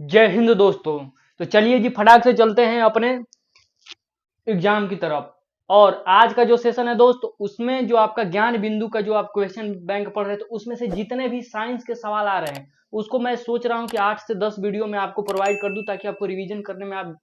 जय हिंद दोस्तों। तो चलिए जी फटाक से चलते हैं अपने एग्जाम की तरफ। और आज का जो सेशन है दोस्त, उसमें जो आपका ज्ञान बिंदु का जो आप क्वेश्चन बैंक पढ़ रहे थे, उसमें से जितने भी साइंस के सवाल आ रहे हैं उसको मैं सोच रहा हूं कि 8 से 10 वीडियो में आपको प्रोवाइड कर दूं, ताकि आपको रिवीजन करने में आप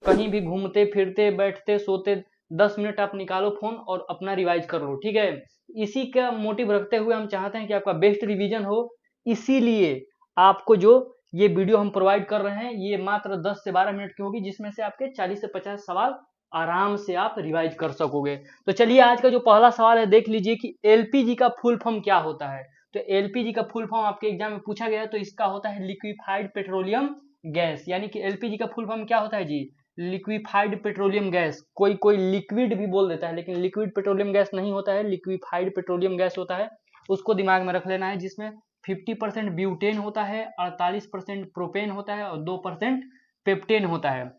कहीं भी घूमते फिरते बैठते सोते 10 मिनट आप निकालो फोन और अपना रिवाइज कर लो। ठीक है, इसी का मोटिव रखते हुए हम चाहते हैं कि आपका बेस्ट रिवीजन हो। इसीलिए आपको जो ये वीडियो हम प्रोवाइड कर रहे हैं, ये मात्र 10 से 12 मिनट की होगी, जिसमें से आपके 40 से 50 सवाल आराम से आप रिवाइज कर सकोगे। तो चलिए आज का जो पहला सवाल है देख लीजिए कि एलपीजी का फुल फॉर्म क्या होता है। तो एलपीजी का फुल फॉर्म आपके एग्जाम में पूछा गया है, तो इसका होता है लिक्विफाइड पेट्रोलियम गैस। यानी कि एलपीजी का फुल फॉर्म क्या होता है जी? Liquefied petroleum gas. कोई कोई लिक्विड भी बोल देता है, लेकिन लिक्विड पेट्रोलियम गैस नहीं होता है, लिक्विफाइड पेट्रोलियम गैस होता है। उसको दिमाग में रख लेना है, जिसमें 50% ब्यूटेन होता है, 48% प्रोपेन होता है और 2% पेप्टेन होता है।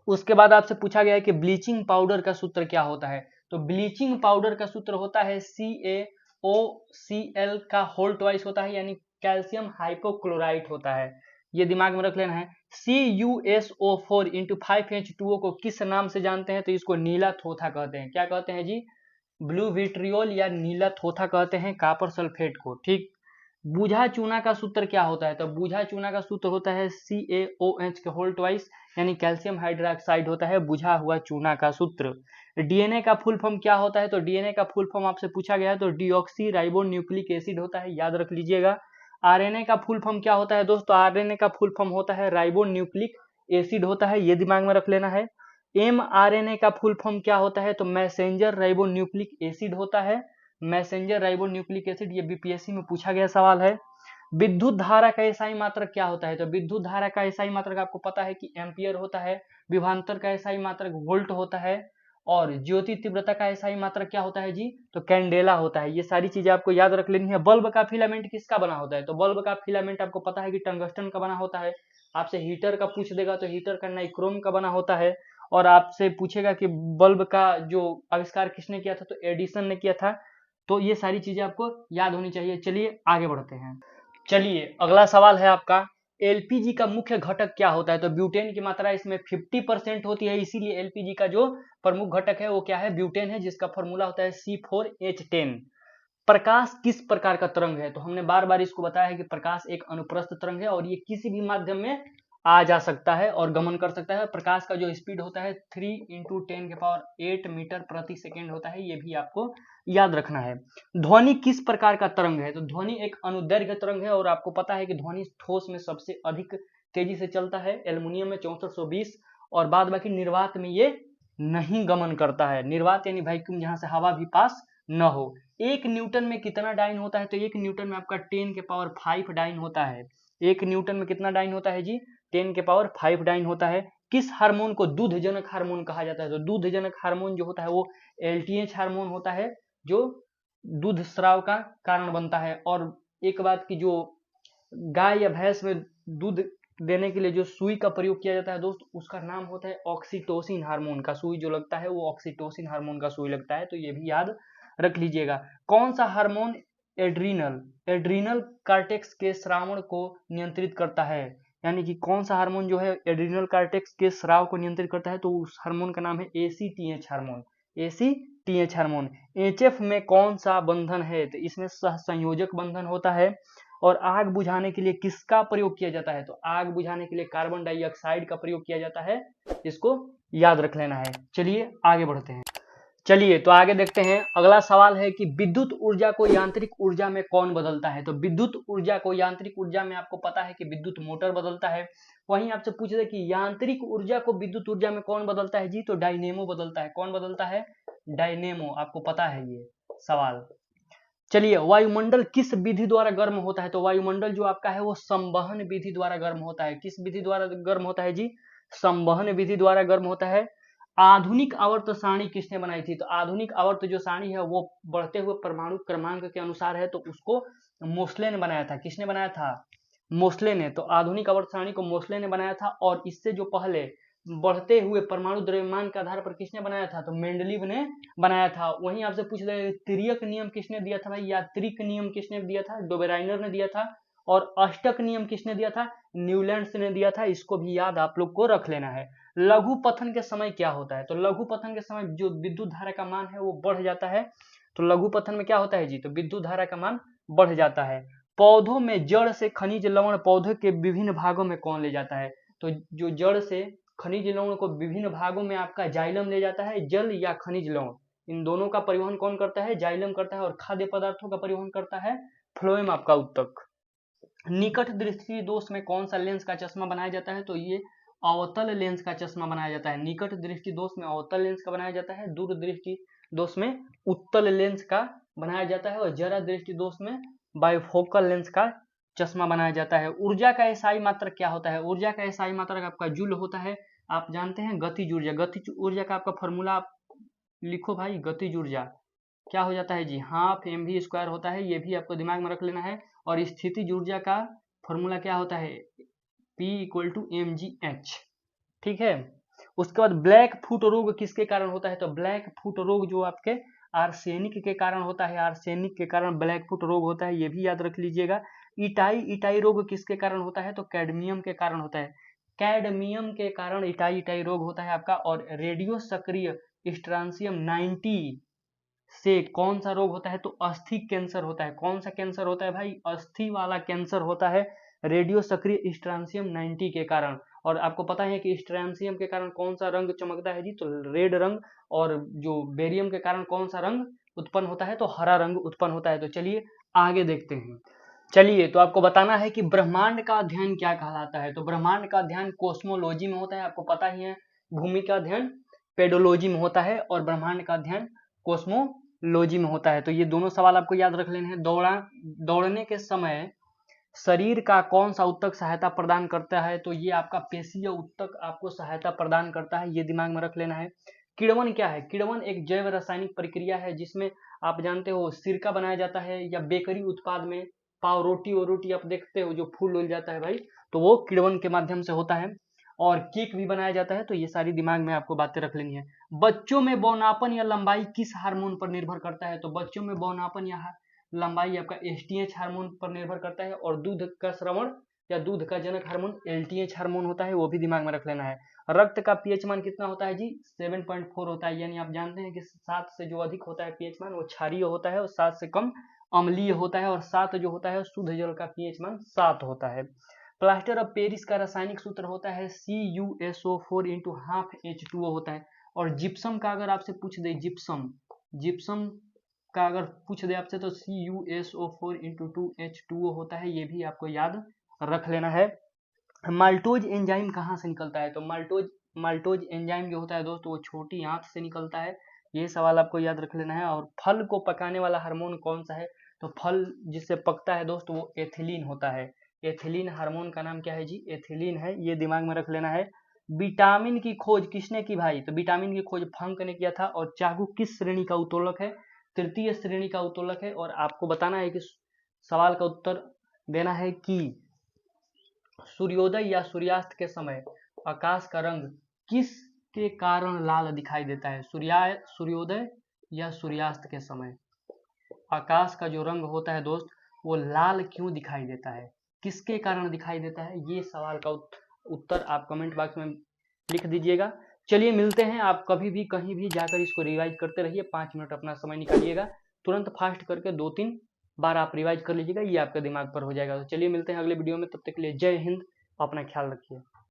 उसके बाद आपसे पूछा गया है कि ब्लीचिंग पाउडर का सूत्र क्या होता है। तो ब्लीचिंग पाउडर का सूत्र होता है CaOCl का होल ट्वाइस होता है, यानी कैल्शियम हाइपोक्लोराइट होता है। ये दिमाग में रख लेना है। CuSO4 इंटू 5H2O को किस नाम से जानते हैं? तो इसको नीला थोथा कहते हैं। क्या कहते हैं जी? ब्लू विट्रियोल या नीला थोथा कहते हैं कापर सल्फेट को। ठीक। बूझा चूना का सूत्र क्या होता है? तो बूझा चूना का सूत्र होता है CaOH के होल ट्वाइस, यानी कैल्शियम हाइड्रोक्साइड होता है बुझा हुआ चूना का सूत्र। डीएनए का फुल फॉर्म क्या होता है? तो डीएनए का फुल फॉर्म आपसे पूछा गया है, तो डीऑक्सी राइबो न्यूक्लिक एसिड होता है, याद रख लीजिएगा। आरएनए का फुल फॉर्म क्या होता है दोस्तों? आरएनए का फुल फॉर्म होता है राइबो न्यूक्लिक एसिड होता है, ये दिमाग में रख लेना है। mRNA का फुल फॉर्म क्या होता है? तो मैसेंजर राइबो न्यूक्लिक एसिड होता है, मैसेंजर राइबो न्यूक्लिक एसिड। ये बीपीएससी में पूछा गया सवाल है। विद्युत धारा का एसआई मात्रक क्या होता है? तो विद्युत धारा का एसआई मात्रक आपको पता है कि एम्पियर होता है। विभवांतर का एसआई मात्रक वोल्ट होता है। और ज्योति तीव्रता का एसआई मात्रक क्या होता है जी? तो कैंडेला होता है। ये सारी चीजें आपको याद रख लेनी है। बल्ब का फिलामेंट किसका बना होता है? तो बल्ब का फिलामेंट आपको पता है कि टंगस्टन का बना होता है। आपसे हीटर का पूछ देगा तो हीटर का नाइक्रोम का बना होता है। और आपसे पूछेगा कि बल्ब का जो आविष्कार किसने किया था? तो एडिसन ने किया था। तो ये सारी चीजें आपको याद होनी चाहिए। चलिए आगे बढ़ते हैं। चलिए अगला सवाल है आपका, एलपीजी का मुख्य घटक क्या होता है? तो ब्यूटेन की मात्रा इसमें 50% होती है, इसीलिए एलपीजी का जो प्रमुख घटक है वो क्या है? ब्यूटेन है, जिसका फॉर्मूला होता है C4H10। प्रकाश किस प्रकार का तरंग है? तो हमने बार बार इसको बताया है कि प्रकाश एक अनुप्रस्थ तरंग है, और ये किसी भी माध्यम में आ जा सकता है और गमन कर सकता है। प्रकाश का जो स्पीड होता है 3 × 10⁸ मीटर प्रति सेकेंड होता है, ये भी आपको याद रखना है। ध्वनि किस प्रकार का तरंग है? तो ध्वनि एक अनुदैर्घ्य तरंग है, और आपको पता है कि ध्वनि ठोस में सबसे अधिक तेजी से चलता है, एल्युमिनियम में 6420, और बाद बाकी निर्वात में ये नहीं गमन करता है। निर्वात यानी वैक्यूम, जहां से हवा भी पास न हो। 1 न्यूटन में कितना डाइन होता है? तो 1 न्यूटन में आपका 10⁵ डाइन होता है। 1 न्यूटन में कितना डाइन होता है जी? 10⁵ डाइन होता है। किस हार्मोन को दूधजनक हार्मोन कहा जाता है? तो दूधजनक हार्मोन जो होता है वो LTH हार्मोन होता है, जो दूध स्राव का कारण बनता है। और एक बात की, जो गाय या भैंस में दूध देने के लिए जो सुई का प्रयोग किया जाता है दोस्त, उसका नाम होता है ऑक्सीटोसिन हार्मोन का सुई जो लगता है, वो ऑक्सीटोसिन हार्मोन का सुई लगता है। तो ये भी याद रख लीजिएगा। कौन सा हार्मोन एड्रीनल एड्रीनल कार्टेक्स के श्रावण को नियंत्रित करता है? यानी कि कौन सा हार्मोन जो है एड्रीनल कार्टेक्स के स्राव को नियंत्रित करता है? तो उस हार्मोन का नाम है ACTH hormone. ACTH hormone. HF में कौन सा बंधन है? तो इसमें सहसंयोजक बंधन होता है। और आग बुझाने के लिए किसका प्रयोग किया जाता है? तो आग बुझाने के लिए कार्बन डाइऑक्साइड का प्रयोग किया जाता है। इसको याद रख लेना है। चलिए आगे बढ़ते हैं। चलिए तो आगे देखते हैं। अगला सवाल है कि विद्युत ऊर्जा को यांत्रिक ऊर्जा में कौन बदलता है? तो विद्युत ऊर्जा को यांत्रिक ऊर्जा में आपको पता है कि विद्युत मोटर बदलता है। वहीं आपसे पूछ रहे कि यांत्रिक ऊर्जा को विद्युत ऊर्जा में कौन बदलता है जी? तो डायनेमो बदलता है। कौन बदलता है? डायनेमो। आपको पता है ये सवाल। चलिए, वायुमंडल किस विधि द्वारा गर्म होता है? तो वायुमंडल जो आपका है वो संवहन विधि द्वारा गर्म होता है। किस विधि द्वारा गर्म होता है जी? संवहन विधि द्वारा गर्म होता है। आधुनिक आवर्त सारणी किसने बनाई थी? तो आधुनिक आवर्त जो सारणी है वो बढ़ते हुए परमाणु क्रमांक के अनुसार है, तो उसको मोस्ले ने बनाया था। किसने बनाया था? मोस्ले ने। तो आधुनिक आवर्त सारणी को मोस्ले ने बनाया था। और इससे जो पहले बढ़ते हुए परमाणु द्रव्यमान के आधार पर किसने बनाया था? तो मेंडलीव ने बनाया था। वहीं आपसे पूछ रहे तिर्यक नियम किसने दिया था भाई, या त्रिक नियम किसने दिया था? डोबेराइनर ने दिया था। और अष्टक नियम किसने दिया था? न्यूलैंड्स ने दिया था। इसको भी याद आप लोग को रख लेना है। लघु पतन के समय क्या होता है? तो लघु पतन के समय जो विद्युत धारा का मान है वो बढ़ जाता है। तो लघु पतन में क्या होता है जी? तो विद्युत धारा का मान बढ़ जाता है। पौधों में जड़ से खनिज लवण पौधे के विभिन्न भागों में कौन ले जाता है? तो जो जड़ से खनिज लवण को विभिन्न भागों में आपका जाइलम ले जाता है। जल या खनिज लवण, इन दोनों का परिवहन कौन करता है? जाइलम करता है। और खाद्य पदार्थों का परिवहन करता है फ्लोएम आपका उत्तक। निकट दृष्टि दोष में कौन सा लेंस का चश्मा बनाया जाता है? तो ये अवतल लेंस का चश्मा बनाया जाता है। निकट दृष्टि दोष में अवतल लेंस का बनाया जाता है। दूर दृष्टि दोष में उत्तल लेंस का बनाया जाता है। और जरा दृष्टि दोष में बाइफोकल लेंस का चश्मा बनाया जाता है। ऊर्जा का एसआई मात्रक क्या होता है? ऊर्जा का एसआई मात्रक आपका जूल होता है। आप जानते हैं गतिज ऊर्जा। गतिज ऊर्जा का आपका फॉर्मूला आप लिखो भाई। गतिज ऊर्जा क्या हो जाता है जी? हाफ mv² होता है। ये भी आपको दिमाग में रख लेना है। और स्थितिज ऊर्जा का फॉर्मूला क्या होता है? P = mgh। ठीक है। उसके बाद ब्लैक फुट रोग किसके कारण होता है? तो ब्लैक फुट रोग जो आपके आर्सेनिक के कारण होता है। आर्सेनिक के कारण ब्लैक फुट रोग होता है। ये भी याद रख लीजिएगा। इटाई रोग किसके कारण होता है? तो कैडमियम के कारण होता है। कैडमियम के कारण इटाई रोग होता है आपका। और रेडियो सक्रिय स्ट्रांसियम 90 से कौन सा रोग होता है? तो अस्थि कैंसर होता है। कौन सा कैंसर होता है भाई? अस्थि वाला कैंसर होता है रेडियो सक्रिय स्ट्रांसियम 90 के कारण। और आपको पता है कि स्ट्रांसियम के कारण कौन सा रंग चमकता है जी? तो रेड रंग। और जो बेरियम के कारण कौन सा रंग उत्पन्न होता है? तो हरा रंग उत्पन्न होता है। तो चलिए आगे देखते हैं। चलिए, तो आपको बताना है कि ब्रह्मांड का अध्ययन क्या कहलाता है? तो ब्रह्मांड का अध्ययन कोस्मोलॉजी में होता है। आपको पता ही है। भूमि का अध्ययन पेडोलॉजी में होता है और ब्रह्मांड का अध्ययन कोस्मोलॉजी में होता है। तो ये दोनों सवाल आपको याद रख लेने हैं। दौड़ने के समय शरीर का कौन सा उत्तक सहायता प्रदान करता है? तो ये आपका पेशीय उत्तक आपको सहायता प्रदान करता है। ये दिमाग में रख लेना है। किण्वन क्या है? किण्वन एक जैव रासायनिक प्रक्रिया है जिसमें आप जानते हो सिरका बनाया जाता है। या बेकरी उत्पाद में पाव रोटी आप देखते हो जो फूल उल जाता है भाई, तो वो किण्वन के माध्यम से होता है। और केक भी बनाया जाता है। तो ये सारी दिमाग में आपको बातें रख लेनी है। बच्चों में बौनापन या लंबाई किस हार्मोन पर निर्भर करता है? तो बच्चों में बौनापन या लंबाई आपका एसटीएच हार्मोन पर निर्भर करता है। और दूध का श्रवण या दूध का जनक हार्मोन एलटीएच हार्मोन होता है। वो भी दिमाग में रख लेना है। रक्त का पीएच मान कितना होता है जी? 7.4 होता है। यानी आप जानते हैं कि 7 से जो अधिक होता है पीएच मान वो क्षारीय होता है और 7 से कम अम्लीय होता है। और 7 जो होता है शुद्ध जल का पीएच मान 7 होता है। प्लास्टर ऑफ पेरिस का रासायनिक सूत्र होता है CuSO4 × ½ होता है। और जिप्सम का अगर आपसे पूछ दे, जिप्सम का अगर पूछ दे आपसे, तो CuSO4 × 2H2O होता है। ये भी आपको याद रख लेना है। माल्टोज एंजाइम कहाँ से निकलता है? तो माल्टोज एंजाइम जो होता है दोस्तों वो छोटी आंत से निकलता है। ये सवाल आपको याद रख लेना है। और फल को पकाने वाला हार्मोन कौन सा है? तो फल जिससे पकता है दोस्तों वो एथिलीन होता है। एथिलीन हार्मोन का नाम क्या है जी? एथिलीन है। ये दिमाग में रख लेना है। विटामिन की खोज किसने की भाई? तो विटामिन की खोज फंक ने किया था। और चाकू किस श्रेणी का उत्तोलक है? तृतीय श्रेणी का उत्तोलक है। और आपको बताना है कि सवाल का उत्तर देना है कि सूर्योदय या सूर्यास्त के समय आकाश का रंग किस के कारण लाल दिखाई देता है? सूर्योदय या सूर्यास्त के समय आकाश का जो रंग होता है दोस्त वो लाल क्यों दिखाई देता है? किसके कारण दिखाई देता है? ये सवाल का उत्तर आप कमेंट बॉक्स में लिख दीजिएगा। चलिए मिलते हैं। आप कभी भी कहीं भी जाकर इसको रिवाइज करते रहिए। 5 मिनट अपना समय निकालिएगा। तुरंत फास्ट करके 2-3 बार आप रिवाइज कर लीजिएगा। ये आपके दिमाग पर हो जाएगा। तो चलिए मिलते हैं अगले वीडियो में। तब तक के लिए जय हिंद। अपना ख्याल रखिए।